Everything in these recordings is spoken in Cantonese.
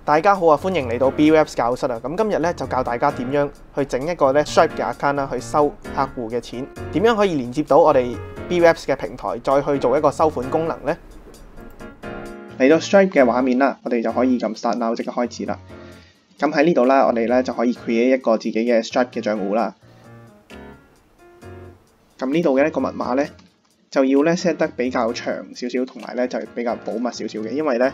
大家好啊，歡迎嚟到 BWebs 教室啊！咁今日咧就教大家點樣去整一個咧 Stripe 嘅 account 啦，去收客戶嘅錢，點樣可以連接到我哋 BWebs 嘅平台，再去做一個收款功能呢？嚟到 Stripe 嘅畫面啦，我哋就可以撳 Start Now 即刻開始啦。咁喺呢度啦，我哋咧就可以 create 一個自己嘅 Stripe 嘅賬戶啦。咁呢度嘅一個密碼咧，就要咧 set 得比較長少少，同埋咧就比較保密少少嘅，因為咧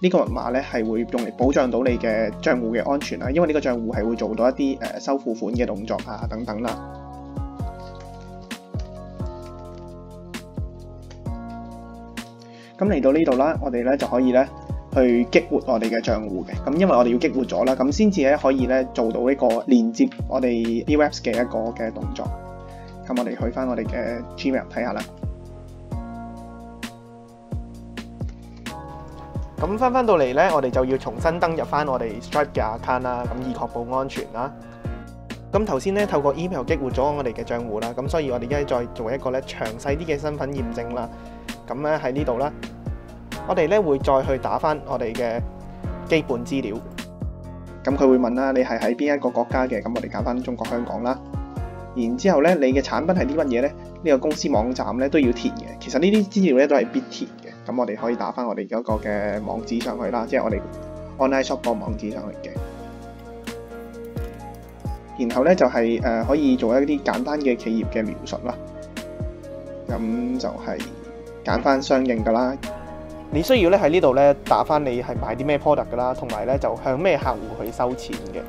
呢個密碼咧係會用嚟保障到你嘅賬戶嘅安全啦，因為呢個賬戶係會做到一啲收付款嘅動作啊等等啦。咁嚟到呢度啦，我哋咧就可以咧去激活我哋嘅賬戶嘅。咁因為我哋要激活咗啦，咁先至咧可以咧做到呢個連接我哋 BWebs 嘅一個嘅動作。咁我哋去翻我哋嘅 Gmail 睇下啦。咁翻到嚟咧，我哋就要重新登入翻我哋 Stripe 嘅 account 啦，咁以確保安全啦。咁頭先咧透過 email 激活咗我哋嘅賬戶啦，咁所以我哋而家再做一個咧詳細啲嘅身份驗證啦。咁咧喺呢度啦，我哋咧會再去打翻我哋嘅基本資料。咁佢會問啦，你係喺邊一個國家嘅？咁我哋揀翻中國香港啦。然之後咧，你嘅產品係啲乜嘢咧？呢個公司網站咧都要填嘅。其實呢啲資料咧都係必填嘅。咁我哋可以打翻我哋嗰個嘅網址上去啦，即係我哋 online shop 個網址上去嘅。然後咧就係可以做一啲簡單嘅企業嘅描述啦。咁就係揀翻相應噶啦。你需要咧喺呢度咧打翻你係買啲咩 product 噶啦，同埋咧就向咩客戶去收錢嘅。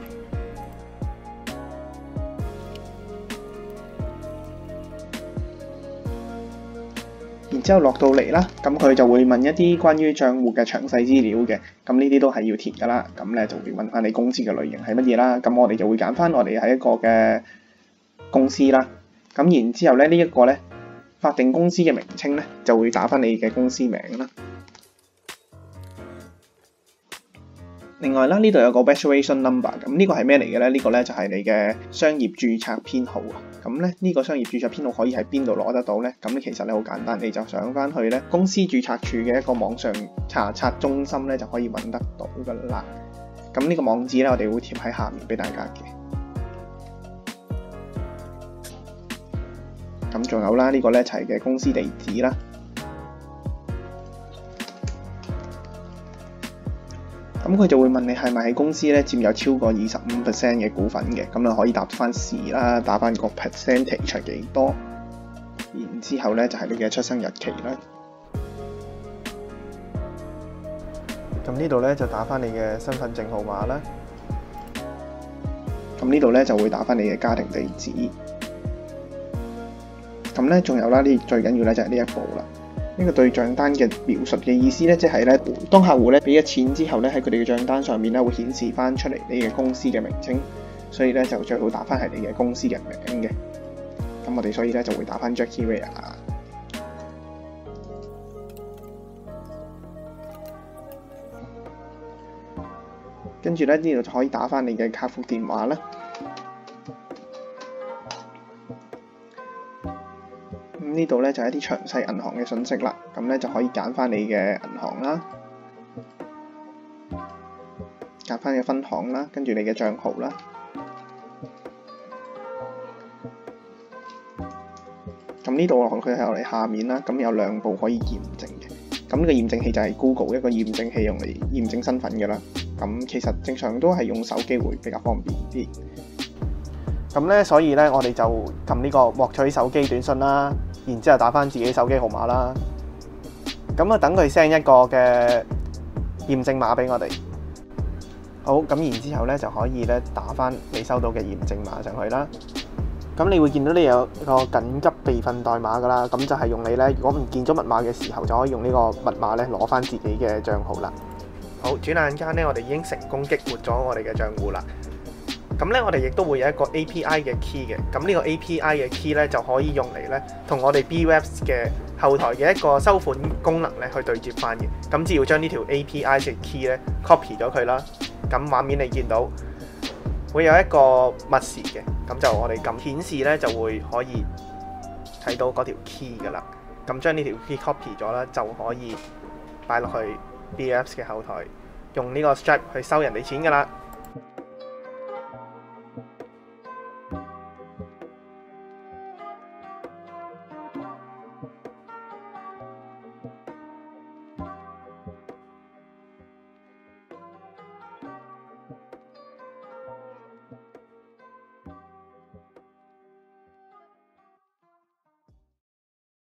然之後落到嚟啦，咁佢就會問一啲關於帳戶嘅詳細資料嘅，咁呢啲都係要填噶啦。咁咧就會問翻你公司嘅類型係乜嘢啦。咁我哋就會揀翻我哋係一個嘅公司啦。咁然之後咧呢一個咧法定公司嘅名稱咧就會打翻你嘅公司名啦。另外啦，呢度有個 registration number， 咁呢個係咩嚟嘅咧？呢個咧就係你嘅商業註冊編號啊。咁咧呢個商業註冊編號可以喺邊度攞得到咧？咁其實咧好簡單，你就上翻去咧公司註冊處嘅一個網上查冊中心咧就可以揾得到噶啦。咁呢個網址咧我哋會貼喺下面俾大家嘅。咁仲有啦，呢個咧就係嘅公司地址啦。咁佢就會問你係咪喺公司咧佔有超過25% 嘅股份嘅，咁你可以答翻是啦，打翻個 percentage 係幾多，然之後咧就係你嘅出生日期啦。咁呢度咧就打翻你嘅身份證號碼啦。咁呢度咧就會打翻你嘅家庭地址。咁咧仲有啦，呢最緊要咧就係呢一步啦。呢個對帳單嘅描述嘅意思咧，即係咧，當客戶咧俾咗錢之後咧，喺佢哋嘅帳單上面咧會顯示翻出嚟你嘅公司嘅名稱，所以咧就最好打翻係你嘅公司嘅名嘅。咁我哋所以咧就會打翻 Jackie Ray 啦。跟住咧呢度就可以打翻你嘅客服電話啦。呢度咧就係一啲詳細銀行嘅信息啦，咁咧就可以揀翻你嘅銀行啦，揀翻你嘅分行啦，跟住你嘅帳號啦。咁呢度佢喺我哋下面啦，咁有兩步可以驗證嘅。咁呢個驗證器就係 Google 一個驗證器，用嚟驗證身份嘅啦。咁其實正常都係用手機會比較方便啲。咁咧，所以咧我哋就撳呢個獲取手機短信啦。然之後打翻自己手機號碼啦，咁啊等佢 send 一個嘅驗證碼俾我哋。好，咁然之後咧就可以咧打翻你收到嘅驗證碼上去啦。咁你會見到你有個緊急備份代碼噶啦，咁就係用你咧如果唔見咗密碼嘅時候，就可以用呢個密碼咧攞翻自己嘅帳號啦。好，轉眼間咧我哋已經成功激活咗我哋嘅帳戶啦。咁咧，我哋亦都會有一個 API 嘅 key 嘅。咁呢個 API 嘅 key 咧，就可以用嚟咧，同我哋 BWebs 嘅後台嘅一個收款功能咧，去對接翻嘅。咁只要將呢條 API 嘅 key 咧 copy 咗佢啦。咁畫面你見到會有一個密匙嘅，咁就我哋撳顯示咧，就會可以睇到嗰條 key 噶啦。咁將呢條 key copy 咗啦，就可以擺落去 BWebs 嘅後台。用呢個 Stripe 去收人哋錢㗎啦。